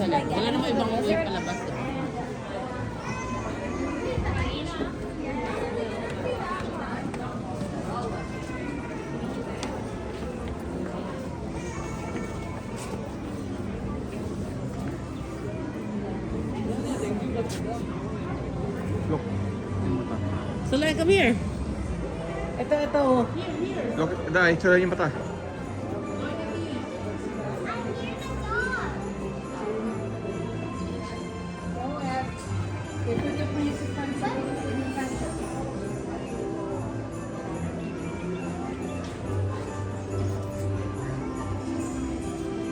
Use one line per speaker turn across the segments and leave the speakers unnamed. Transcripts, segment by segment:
like
Wala namang ibang way
desert.
palabas.
Look. Yung mata.
Sulay, come here.
Ito.
Look, dahil sila yung mata.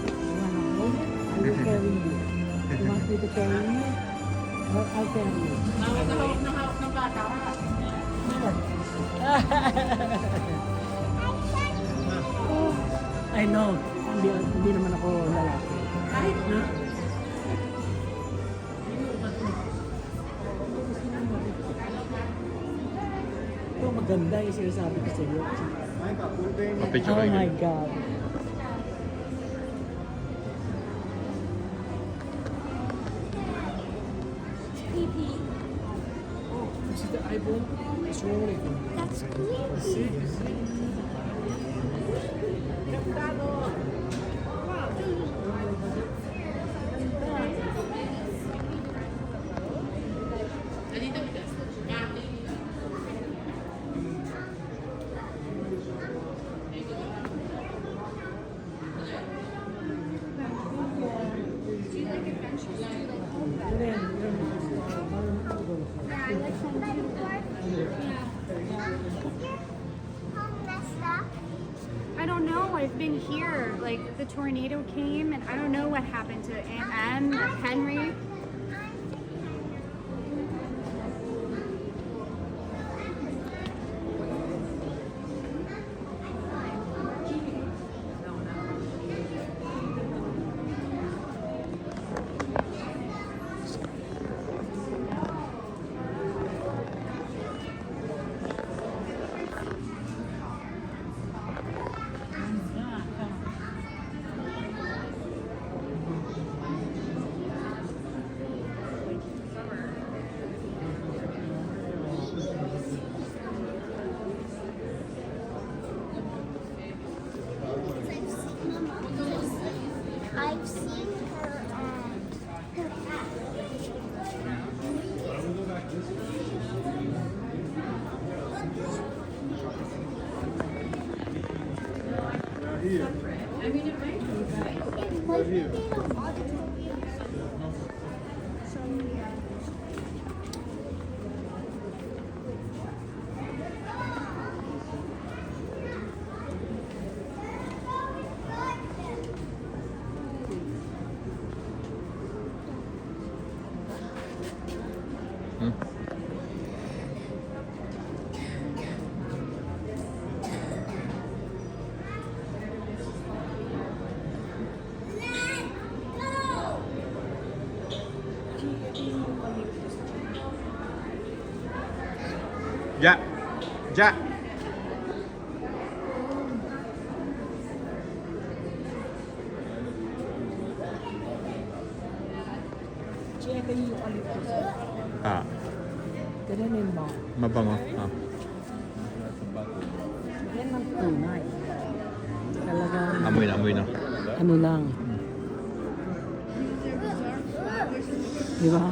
I will carry you. You want me to carry you? I'll carry you.
Hawak ng bata.
I know. Hindi naman ako lalaki.
Kahit na.
Ito maganda yung sinasabi ko sa iyo.
Picture
Oh
kayo.
my God.
This is the eyeball. What's wrong with it?
That's creepy.
See?
Yeah, I like some park. How messed up?
I don't know. I've been here. Like the tornado came, and I don't know what happened to Aunt Em or Henry.
I've seen her
Hmm? Ja. Ja.
Check yung eucalyptus.
Ah,
Ganun mo.
mabango. Ah.
Yan ang tunay. Talagang
Amoy na.
ano lang. Di ba?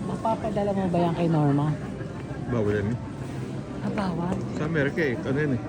Mapapadala mo ba yan kay Norma?
Bawal yan eh.
Ah, bawal.
Sa Amerika eh. Ano yan eh.